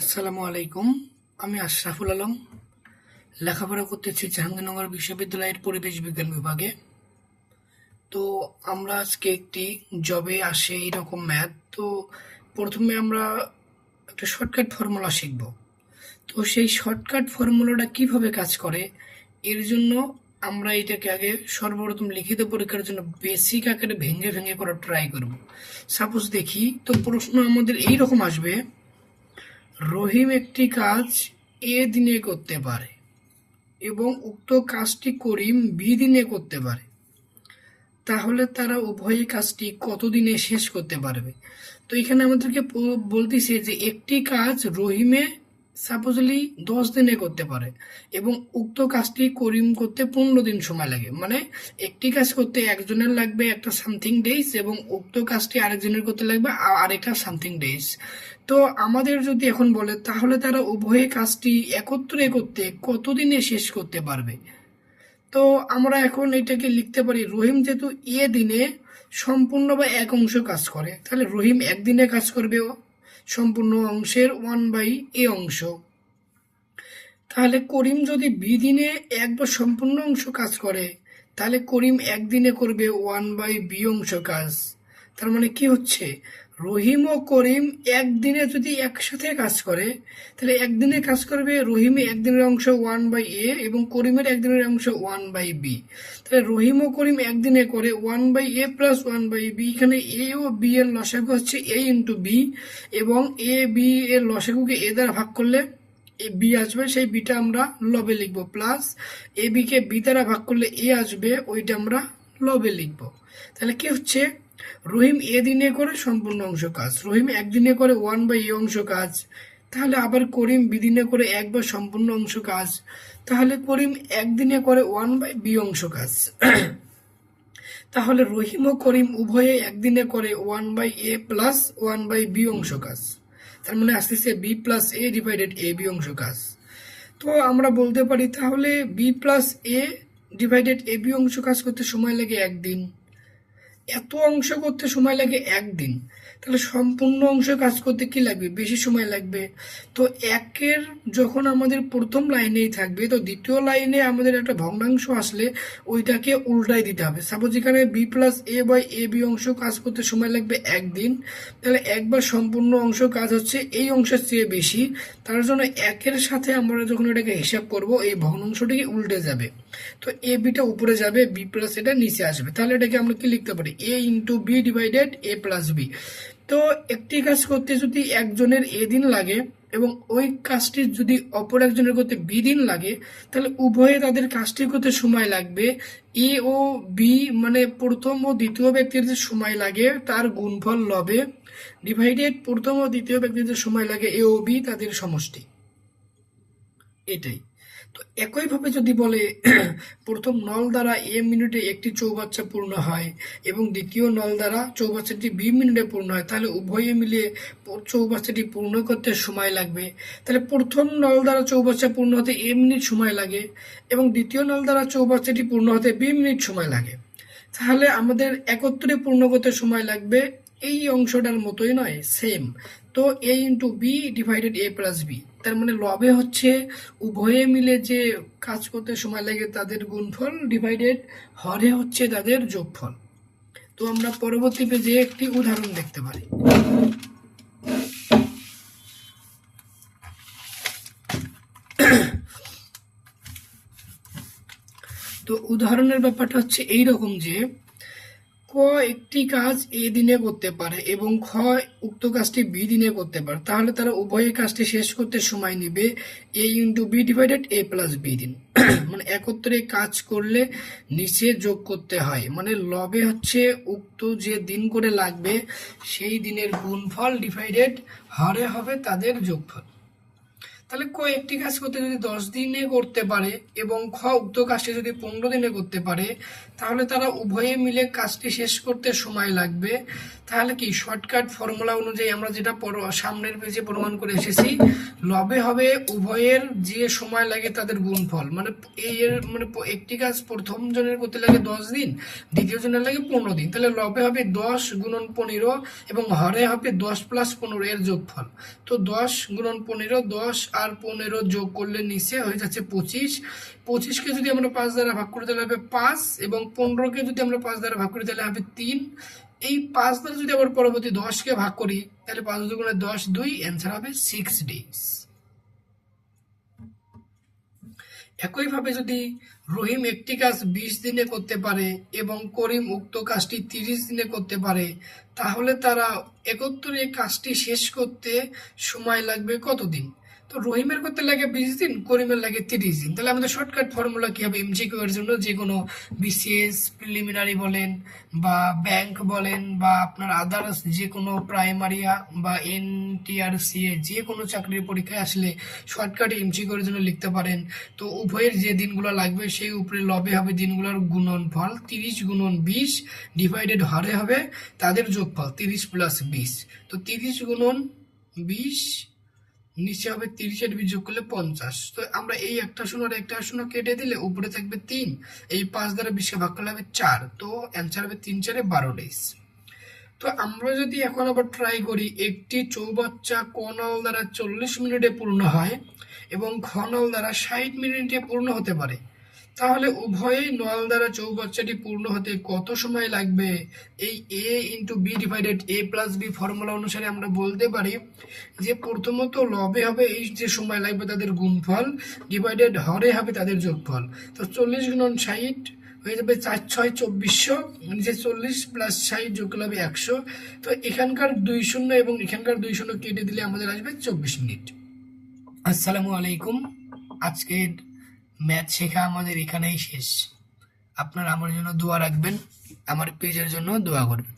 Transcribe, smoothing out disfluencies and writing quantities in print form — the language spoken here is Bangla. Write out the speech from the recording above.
আসসালামু আলাইকুম। আমি আশরাফুল আলম, লেখাপড়া করতেছি জাহাঙ্গীরনগর বিশ্ববিদ্যালয়ের পরিবেশ বিজ্ঞান বিভাগে। তো আমরা আজকে একটি জবে আসে এইরকম ম্যাথ। তো প্রথমে আমরা একটা শর্টকাট ফর্মুলা শিখব। তো সেই শর্টকাট ফর্মুলাটা কিভাবে কাজ করে, এর জন্য আমরা এটাকে আগে সর্বপ্রথম লিখিত পরীক্ষার জন্য বেসিক আকারে ভেঙে ভেঙে করার ট্রাই করব। সাপোজ দেখি, তো প্রশ্ন আমাদের এইরকম আসবে: রহিম একটি কাজ এ দিনে করতে পারে এবং উক্ত কাজটি করিম বি দিনে করতে পারে, তাহলে তারা উভয়ই কাজটি কত দিনে শেষ করতে পারবে। তো এখানে আমাদেরকে বলতেছে যে একটি কাজ রহিমে সাপোজলি 10 দিনে করতে পারে এবং উক্ত কাজটি করিম করতে 15 দিন সময় লাগে। মানে একটি কাজ করতে একজনের লাগবে একটা সামথিং ডেজ এবং উক্ত কাজটি আরেকজনের করতে লাগবে আরেকটা সামথিং ডেজ। তো আমাদের যদি এখন বলে তাহলে তারা উভয়ে কাজটি একত্রে করতে কতদিনে শেষ করতে পারবে। তো আমরা এখন এটাকে লিখতে পারি, রহিম যেহেতু এ দিনে সম্পূর্ণ বা এক অংশ কাজ করে, তাহলে রহিম একদিনে কাজ করবে সম্পূর্ণ অংশের 1/a অংশ। তাহলে করিম যদি বি দিনে এক বা সম্পূর্ণ অংশ কাজ করে, তাহলে করিম একদিনে করবে 1/b অংশ কাজ। তার মানে কি হচ্ছে, রহিম ও করিম একদিনে যদি একসাথে কাজ করে, তাহলে একদিনে কাজ করবে রহিমে একদিনের অংশ 1/a এবং করিমের একদিনের অংশ 1/b। তাহলে রহিম ও করিম একদিনে করে 1/a প্লাস 1/b। এখানে এ ও বি এর লসাগু হচ্ছে a ইন্টু বি, এবং এ বি এর লসাগুকে এ দ্বারা ভাগ করলে বি আসবে, সেই বিটা আমরা লবে লিখবো, plus A B K B দ্বারা ভাগ করলে এ আসবে, ওইটা আমরা লবে লিখবো। তাহলে কি হচ্ছে, রহিম এ দিনে করে সম্পূর্ণ অংশ কাজ, রহিম একদিনে করে 1/a অংশ কাজ, তাহলে আবার করিম বি দিনে করে এক বা সম্পূর্ণ অংশ কাজ, তাহলে করিম একদিনে করে 1/b অংশ কাজ। তাহলে রহিম ও করিম উভয়ে একদিনে করে 1/a প্লাস 1/b অংশ কাজ। তার মানে আসতেছে বি প্লাস এ ডিভাইডেড এ বি অংশ কাজ। তো আমরা বলতে পারি তাহলে বি প্লাস এ ডিভাইডেড এ বি অংশ কাজ করতে সময় লাগে একদিন, এত অংশ করতে সময় লাগে একদিন, তাহলে সম্পূর্ণ অংশ কাজ করতে কি লাগবে, বেশি সময় লাগবে। তো একের যখন আমাদের প্রথম লাইনেই থাকবে, তো দ্বিতীয় লাইনে আমাদের একটা ভগ্নাংশ আসলে ওইটাকে উল্টাই দিতে হবে। সাপোজ এখানে B plus A by A B অংশ কাজ করতে সময় লাগবে একদিন, তাহলে একবার সম্পূর্ণ অংশ কাজ হচ্ছে এই অংশের চেয়ে বেশি, তার জন্য একের সাথে আমরা যখন এটাকে হিসাব করব এই ভগ্নাংশটিকে উল্টে যাবে। তো এ বিটা উপরে যাবে, বি প্লাস এটা নিচে আসবে, তাহলে এটাকে আমরা কি লিখতে পারি, এ ইন্টু বি ডিভাইডেড এ প্লাস বি। তো একটি কাজ করতে যদি একজনের এ দিন লাগে এবং ওই কাজটি যদি অপর একজনের করতে বি দিন লাগে, তাহলে উভয়ে তাদের কাজটি করতে সময় লাগবে এ ও বি, মানে প্রথম ও দ্বিতীয় ব্যক্তির যে সময় লাগে তার গুণফল লবে ডিভাইডেড প্রথম ও দ্বিতীয় ব্যক্তির যে সময় লাগে এ ও বি তাদের সমষ্টি। এটাই। তো একইভাবে যদি বলে প্রথম নল দ্বারা এ মিনিটে একটি চৌবাচ্চা পূর্ণ হয় এবং দ্বিতীয় নল দ্বারা চৌবাচ্চাটি বি মিনিটে পূর্ণ হয়, তাহলে উভয়ে মিলে চৌবাচ্চাটি পূর্ণ করতে সময় লাগবে। তাহলে প্রথম নল দ্বারা চৌবাচ্চা পূর্ণ হতে এ মিনিট সময় লাগে এবং দ্বিতীয় নল দ্বারা চৌবাচ্চাটি পূর্ণ হতে বি মিনিট সময় লাগে, তাহলে আমাদের একত্রে পূর্ণ করতে সময় লাগবে এই অংশটার মতোই, নয় সেম। তো এ ইন্টু বি ডিভাইডেড এ প্লাস বি, তার মানে লবে হচ্ছে উভয়ে মিলে যে কাজ করতে সময় লাগে তাদের গুণফল ডিভাইডেড হরে হচ্ছে তাদের যোগফল। তো আমরা পরবর্তী পেজে একটি উদাহরণ দেখতে পারি। তো উদাহরণের ব্যাপারটা হচ্ছে এইরকম যে ক একটি কাজ এ দিনে করতে পারে এবং খ উক্ত কাজটি বি দিনে করতে পারে, তাহলে তারা উভয় কাজটি শেষ করতে সময় নেবে এ ইন্টু বি ডিভাইডেড এ প্লাস বি দিন। মানে একত্রে কাজ করলে নিচে যোগ করতে হয়, মানে লবে হচ্ছে উক্ত যে দিন করে লাগবে সেই দিনের গুণফল ডিভাইডেড হরে হবে তাদের যোগফল। তাহলে ক একটি কাজ করতে যদি 10 দিনে করতে পারে এবং খ উক্ত কাজটি যদি 15 দিনে করতে পারে, তাহলে তারা উভয়ে মিলে কাজটি শেষ করতে সময় লাগবে তাহলে কি শর্টকাট ফর্মুলা অনুযায়ী আমরা যেটা সামনের পেজে প্রমাণ করে এসেছি, লবে হবে উভয়ের যে সময় লাগে তাদের গুণফল, মানে একটি কাজ প্রথম জনের করতে লাগে 10 দিন, দ্বিতীয় জনের লাগে 15 দিন। তাহলে লবে হবে 10 গুণন 15 এবং হরে হবে 10 প্লাস 15 এর যোগফল। তো 10 গুণন 15, 10 আর 15 যোগ করলে নিচে হয়ে যাচ্ছে 25। 25কে যদি আমরা 5 দ্বারা ভাগ করি তাহলে হবে 5, এবং 15কে যদি আমরা 5 দ্বারা ভাগ করি তাহলে হবে 3। এই 5 দ্বারা যদি আবার পরবর্তী 10কে ভাগ করি তাহলে 5 দুগুণে 10, 2, অ্যান্সার হবে 6 ডেজ। একইভাবে যদি রহিম একটি কাজ 20 দিনে করতে পারে এবং করিম উক্ত কাজটি 30 দিনে করতে পারে, তাহলে তারা একত্রে কাজটি শেষ করতে সময় লাগবে কতদিন? তো রহিমের করতে লাগে 20 দিন, করিমের লাগে 30 দিন। তাহলে আমাদের শর্টকাট ফর্মুলা কি হবে? এমসিকিউ এর জন্য যে কোনো বিসিএস প্রিলিমিনারি বলেন বা ব্যাংক বলেন বা আপনার আদার্স যে কোনো প্রাইমারি বা এনটিআরসিএ যে কোনো চাকরির পরীক্ষায় আসলে শর্টকাটে এমসিকিউ এর জন্য লিখতে পারেন। তো উভয়ের যে দিনগুলো লাগবে সেই উপরে লবে হবে দিনগুলোর গুণনফল, 30 গুণন 20 ডিভাইডেড হরে হবে তাদের যোগফল 30 প্লাস 20। তো 30 গুণন 20 নিচে হবে 30 এর যোগ করলে 50। তো আমরা এই একটা শূন্য আর একটা শূন্য কেটে দিলে উপরে থাকবে 3, এই 5 দ্বারা 20কে ভাগ করলে হবে 4। তো অ্যান্সার হবে 3 4 12 ডেজ। তো আমরা যদি এখন আবার ট্রাই করি, একটি চৌবাচ্চা ক নল দ্বারা 40 মিনিটে পূর্ণ হয় এবং খ নল দ্বারা 60 মিনিটে পূর্ণ হতে পারে, তাহলে উভয়ই নল দ্বারা চৌবাচ্চাটি পূর্ণ হতে কত সময় লাগবে? এই এ ইন্টু বি ডিভাইডেড এ প্লাস বি ফর্মুলা অনুসারে আমরা বলতে পারি যে প্রথমত লবে হবে এই যে সময় লাগবে তাদের গুণফল ডিভাইডেড হরে হবে তাদের যোগফল। তো 40 গুণন 60 হয়ে যাবে 4 6 2400, নিচে 40 প্লাস 60 যোগ করলে হবে 100। তো এখানকার 2 শূন্য এবং এখানকার 2 শূন্য কেটে দিলে আমাদের আসবে 24 মিনিট। আসসালামু আলাইকুম। আজকের ম্যাথ শেখা আমাদের এখানেই শেষ। আপনারা আমার জন্য দোয়া রাখবেন, আমার পেজের জন্য দোয়া করবেন।